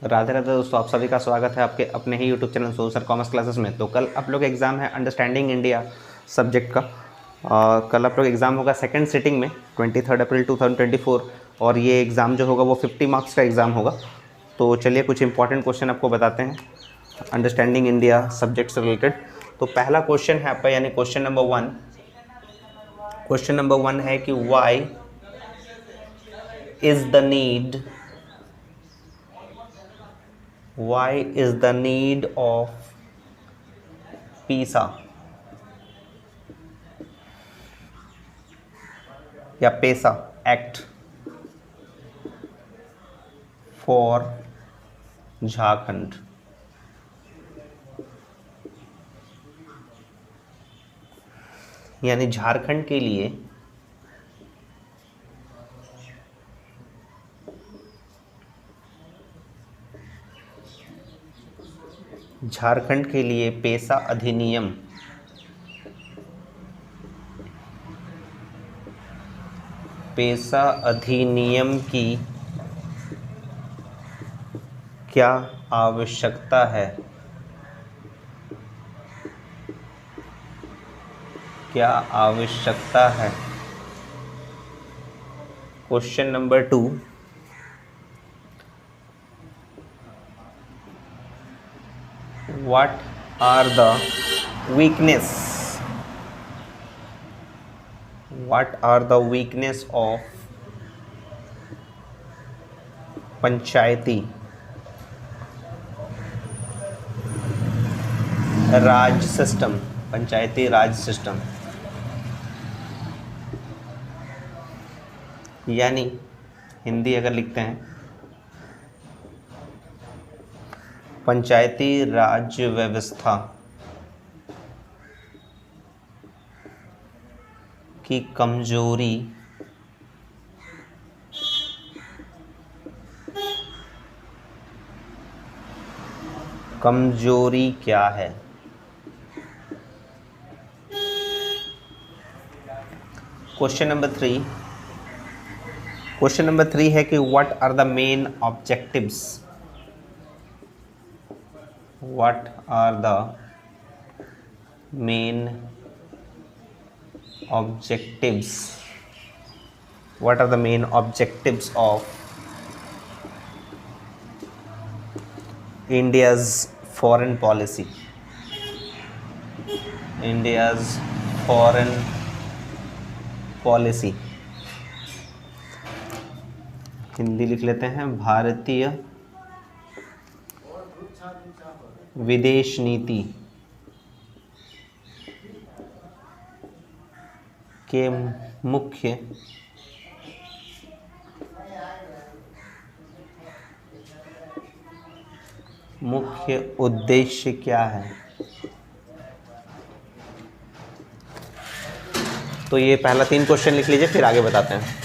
राधे राधे दोस्तों, आप सभी का स्वागत है आपके अपने ही YouTube channel so sir commerce classes में। तो कल आप लोग एग्ज़ाम है अंडरस्टैंडिंग इंडिया सब्जेक्ट का। कल आप लोग एग्ज़ाम होगा सेकंड सिटिंग में 23 अप्रैल 2024, और ये एग्ज़ाम जो होगा वो 50 मार्क्स का एग्ज़ाम होगा। तो चलिए कुछ इंपॉर्टेंट क्वेश्चन आपको बताते हैं अंडरस्टैंडिंग इंडिया सब्जेक्ट से रिलेटेड। तो पहला क्वेश्चन है आपका, यानी question number one. Question number one है कि why is the need why is the need of PISA या पेसा एक्ट फॉर झारखंड। यानी झारखंड के लिए पेसा अधिनियम की क्या आवश्यकता है? Question number two, what are the weakness of Panchayati Raj system. यानी हिंदी अगर लिखते हैं, पंचायती राज व्यवस्था की कमजोरी क्या है? क्वेश्चन नंबर थ्री है कि what are the main objectives of India's foreign policy? Hindi लिख लेते हैं, भारतीय विदेश नीति के मुख्य उद्देश्य क्या है? तो ये पहला 3 क्वेश्चन लिख लीजिए, फिर आगे बताते हैं।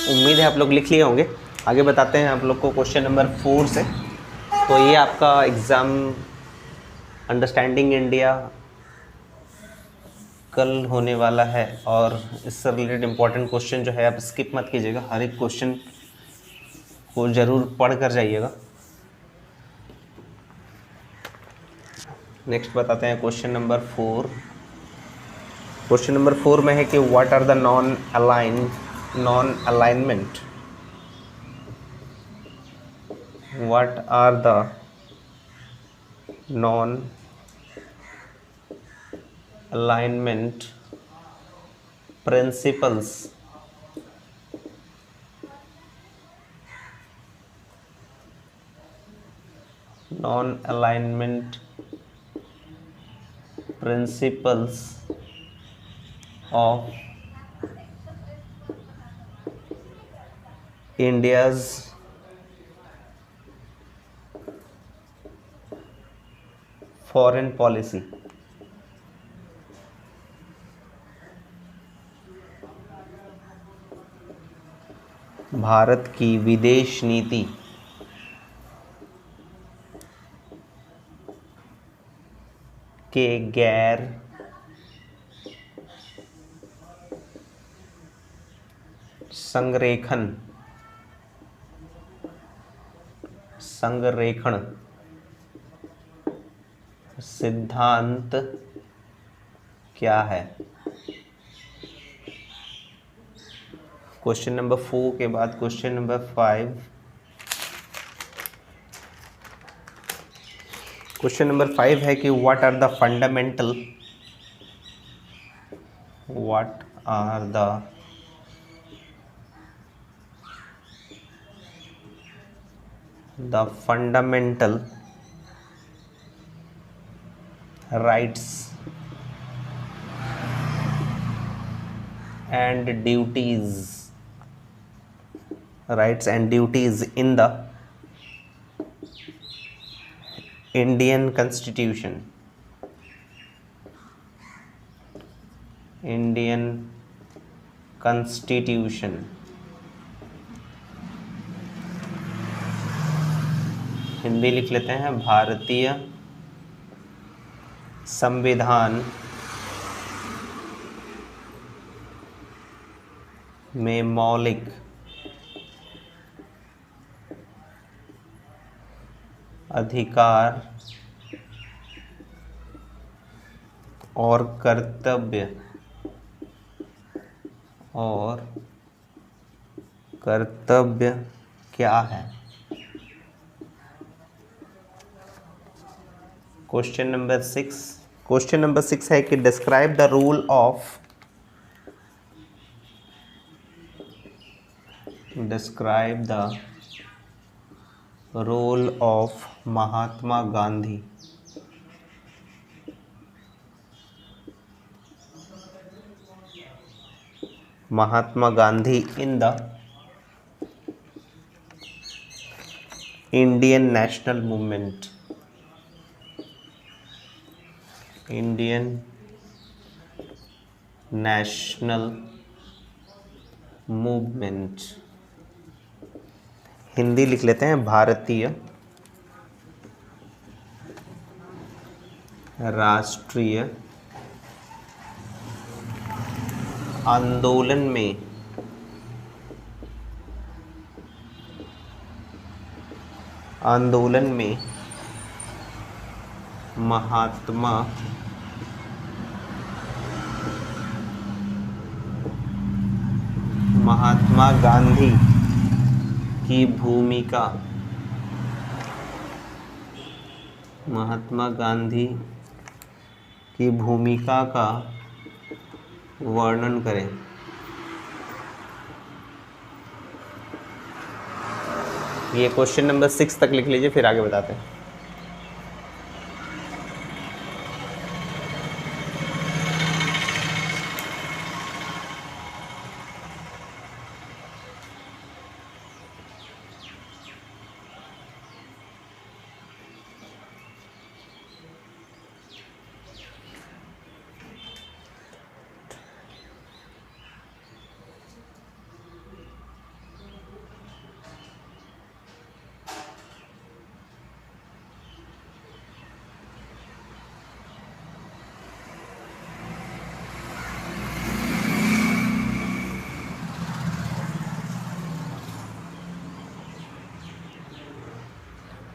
उम्मीद है आप लोग लिख लिए होंगे। आगे बताते हैं आप लोग को क्वेश्चन नंबर 4 से। तो ये आपका एग्ज़ाम अंडरस्टैंडिंग इंडिया कल होने वाला है, और इससे रिलेटेड इम्पोर्टेंट क्वेश्चन जो है आप स्किप मत कीजिएगा, हर एक क्वेश्चन को ज़रूर पढ़ कर जाइएगा। नेक्स्ट बताते हैं क्वेश्चन नंबर 4। क्वेश्चन नंबर 4 में है कि what are the non alignment what are the non-alignment principles of India's foreign policy। Bharat की विदेश नीति के गैर संरेखण सिद्धांत क्या है। क्वेश्चन नंबर 4 के बाद क्वेश्चन नंबर 5। क्वेश्चन नंबर 5 है कि what are the fundamental rights and duties in the Indian Constitution। Hindi लिख लेते हैं, भारतीय संविधान में मौलिक अधिकार और कर्तव्य क्या है। क्वेश्चन नंबर 6 है कि describe the role of Mahatma Gandhi in the Indian national movement. Hindi लिख लेते हैं, भारतीय राष्ट्रीय आंदोलन में महात्मा गांधी की भूमिका का वर्णन करें। ये क्वेश्चन नंबर 6 तक लिख लीजिए, फिर आगे बताते हैं।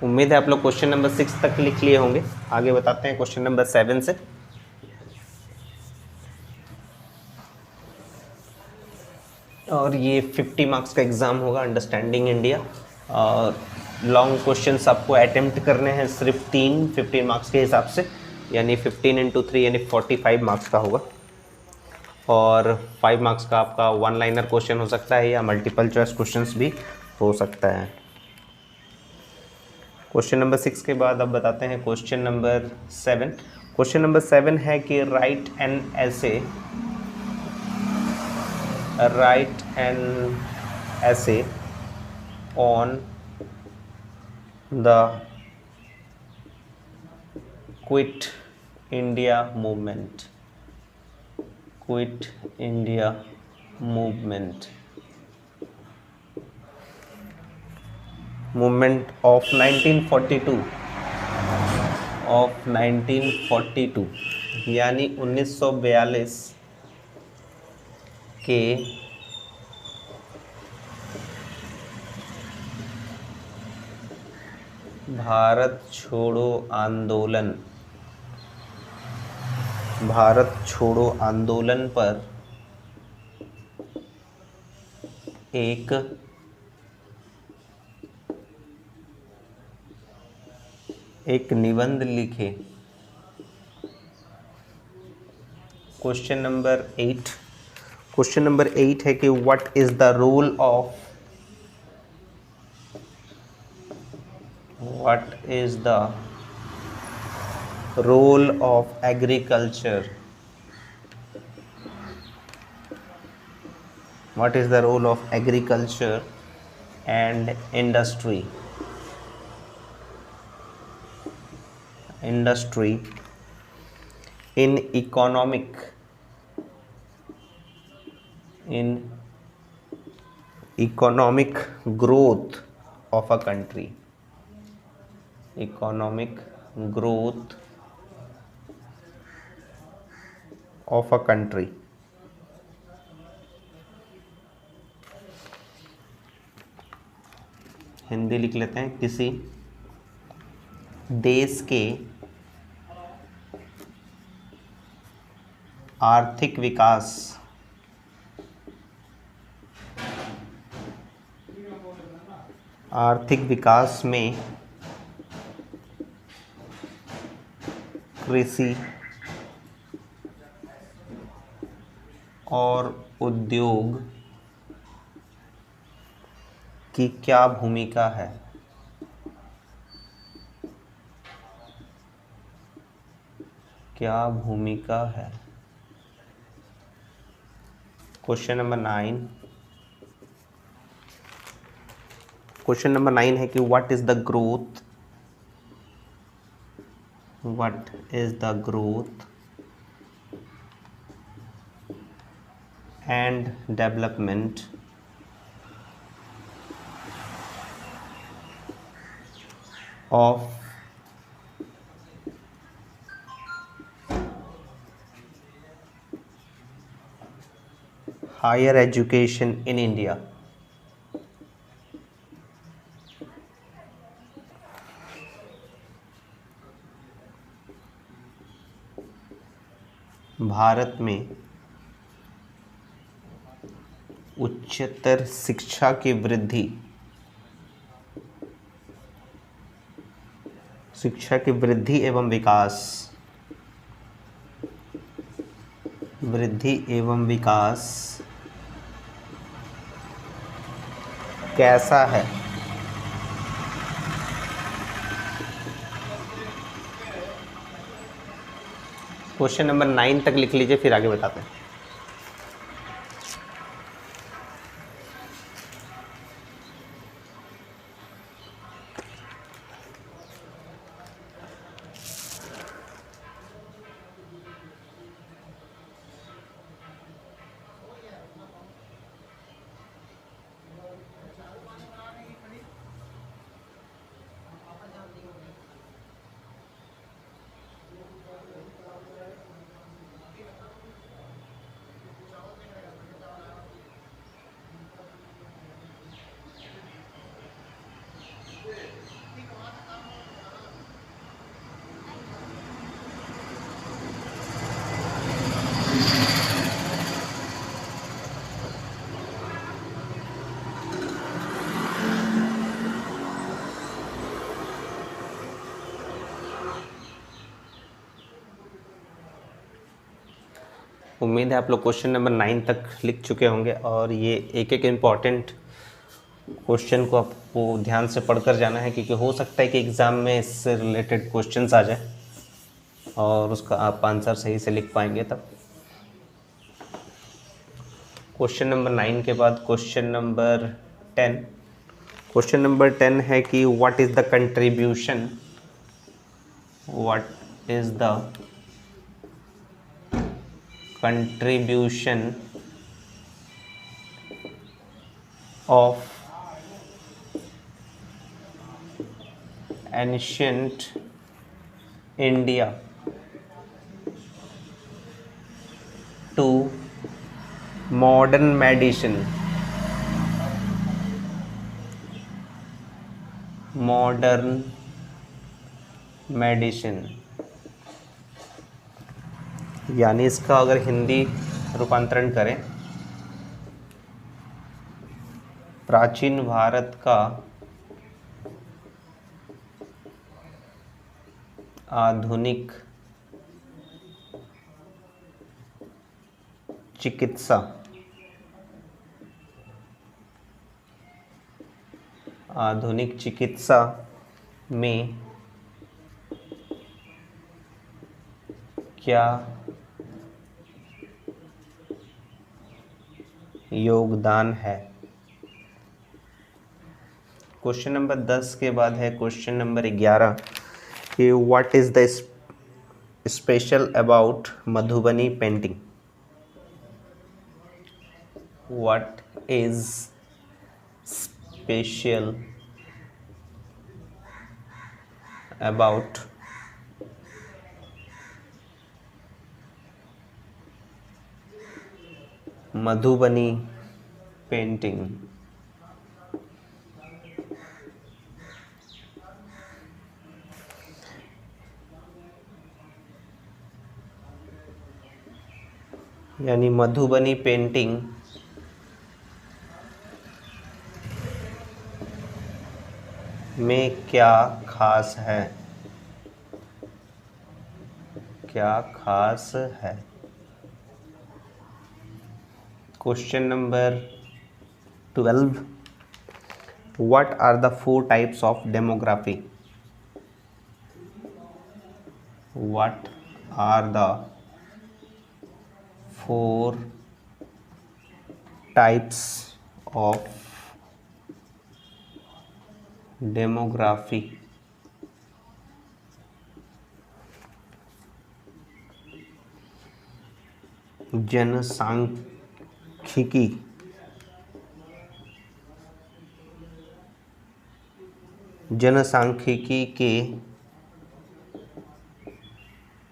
उम्मीद है आप लोग क्वेश्चन नंबर 6 तक लिख लिए होंगे। आगे बताते हैं क्वेश्चन नंबर 7 से। और ये 50 मार्क्स का एग्ज़ाम होगा, अंडरस्टैंडिंग इंडिया। और लॉन्ग क्वेश्चंस आपको अटेम्प्ट करने हैं सिर्फ 3 15 मार्क्स के हिसाब से, यानी 15 × 3 यानी 45 मार्क्स का होगा। और 5 मार्क्स का आपका वन लाइनर क्वेश्चन हो सकता है या मल्टीपल चॉइस क्वेश्चंस भी हो सकता है। क्वेश्चन नंबर 6 के बाद अब बताते हैं क्वेश्चन नंबर 7। क्वेश्चन नंबर 7 है कि राइट एन ऐसे write an essay on the quit India movement. Quit India movement. Movement of 1942, of 1942 यानी 1942 के भारत छोड़ो आंदोलन, भारत छोड़ो आंदोलन पर एक निबंध लिखे। क्वेश्चन नंबर 8 है कि what is the role of, what is the role of agriculture, what is the role of agriculture and industry in economic growth of a country, economic growth of a country। Hindi लिख लेते हैं, किसी देश के आर्थिक विकास में कृषि और उद्योग की क्या भूमिका है। क्या भूमिका है। क्वेश्चन नंबर 9 है कि what is the growth and development of higher education in India. Bharat में उच्चतर शिक्षा की वृद्धि एवं विकास कैसा है। क्वेश्चन नंबर 9 तक लिख लीजिए, फिर आगे बताते हैं। उम्मीद है आप लोग क्वेश्चन नंबर 9 तक लिख चुके होंगे और ये एक इम्पॉर्टेंट क्वेश्चन को आपको ध्यान से पढ़कर जाना है, क्योंकि हो सकता है कि एग्ज़ाम में इससे रिलेटेड क्वेश्चंस आ जाए और उसका आप आंसर सही से लिख पाएंगे तब। क्वेश्चन नंबर 9 के बाद क्वेश्चन नंबर 10। क्वेश्चन नंबर 10 है कि what is the contribution of ancient India to modern medicine. यानी इसका अगर हिंदी रूपांतरण करें, प्राचीन भारत का आधुनिक चिकित्सा में क्या योगदान है। क्वेश्चन नंबर 10 के बाद है क्वेश्चन नंबर 11 कि what is the special about Madhubani painting. What is special about Madhubani painting. यानी मधुबनी पेंटिंग में क्या खास है। Question number 12, what are the 4 types of demography. What are the 4 types of demography. जनसांख्यिकी के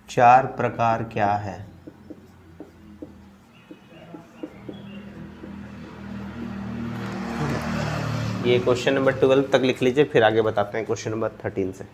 4 प्रकार क्या है। ये क्वेश्चन नंबर 12 तक लिख लीजिए, फिर आगे बताते हैं क्वेश्चन नंबर 13 से।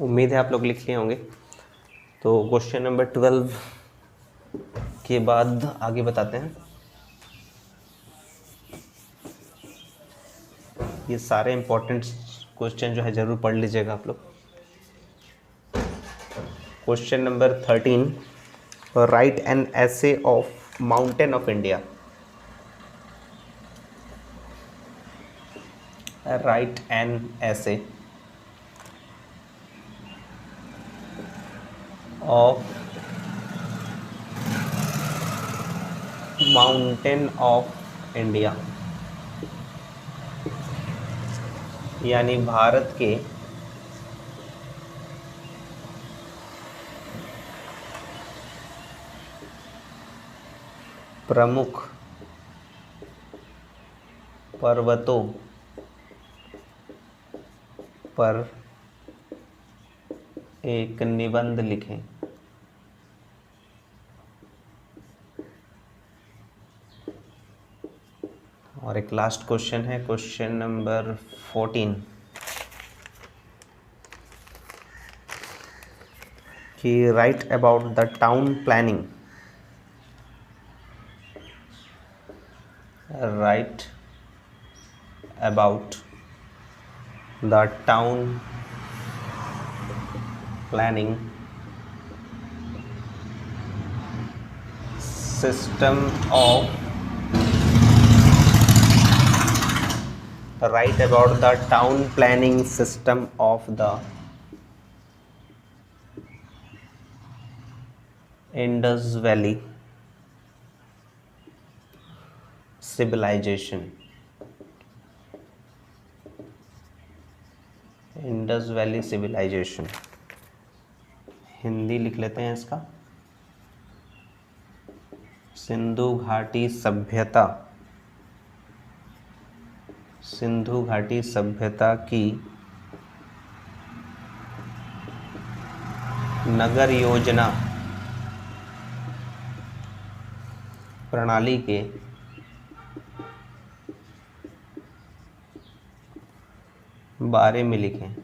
उम्मीद है आप लोग लिख लिए होंगे। तो क्वेश्चन नंबर 12 के बाद आगे बताते हैं। ये सारे इंपॉर्टेंट क्वेश्चन जो है ज़रूर पढ़ लीजिएगा आप लोग। Question number 13, right an essay of mountain of India. Right an essay of mountain of India. यानी भारत के प्रमुख पर्वतों पर एक निबंध लिखें। और एक लास्ट क्वेश्चन है, क्वेश्चन नंबर 14 कि right about the town planning, right about the town planning system of write about the town planning system of the Indus Valley civilization, Indus valley civilization. Hindi लिख लेते हैं इसका, सिंधु घाटी सभ्यता, सिंधु घाटी सभ्यता की नगर योजना प्रणाली के बारे में लिखें।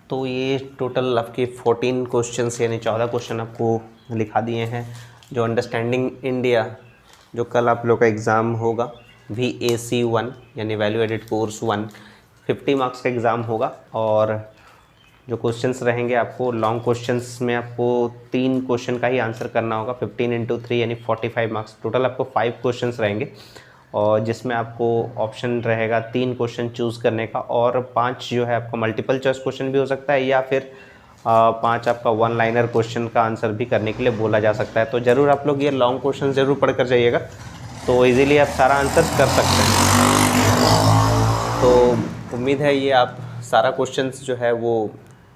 तो ये टोटल आपके 14 क्वेश्चंस यानी 14 क्वेश्चन आपको लिखा दिए हैं जो अंडरस्टैंडिंग इंडिया, जो कल आप लोग का एग्ज़ाम होगा VAC1 यानी वैल्यू एडेड कोर्स 1, 50 मार्क्स का एग्ज़ाम होगा। और जो क्वेश्चंस रहेंगे आपको लॉन्ग क्वेश्चंस में आपको 3 क्वेश्चन का ही आंसर करना होगा, 15 × 3 यानी 45 मार्क्स। टोटल आपको 5 क्वेश्चंस रहेंगे और जिसमें आपको ऑप्शन रहेगा 3 क्वेश्चन चूज़ करने का और 5 जो है आपका मल्टीपल चॉइस क्वेश्चन भी हो सकता है या फिर 5 आपका 1 लाइनर क्वेश्चन का आंसर भी करने के लिए बोला जा सकता है। तो ज़रूर आप लोग ये लॉन्ग क्वेश्चन ज़रूर पढ़ कर जाइएगा, तो इजीली आप सारा आंसर कर सकते हैं। तो उम्मीद है ये आप सारा क्वेश्चंस जो है वो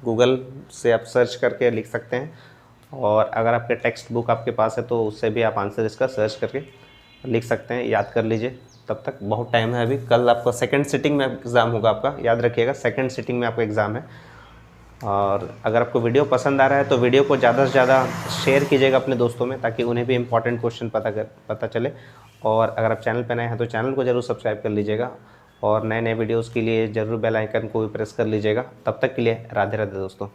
गूगल से आप सर्च करके लिख सकते हैं और अगर आपके टेक्स्ट बुक आपके पास है तो उससे भी आप आंसर इसका सर्च करके लिख सकते हैं, याद कर लीजिए। तब तक बहुत टाइम है अभी, कल आपका सेकंड सिटिंग में एग्ज़ाम होगा आपका, याद रखिएगा सेकंड सिटिंग में आपका एग्ज़ाम है। और अगर आपको वीडियो पसंद आ रहा है तो वीडियो को ज़्यादा से ज़्यादा शेयर कीजिएगा अपने दोस्तों में ताकि उन्हें भी इंपॉर्टेंट क्वेश्चन पता चले। और अगर आप चैनल पर नए हैं तो चैनल को ज़रूर सब्सक्राइब कर लीजिएगा और नए नए वीडियोज़ के लिए ज़रूर बेल आइकन को भी प्रेस कर लीजिएगा। तब तक के लिए राधे राधे दोस्तों।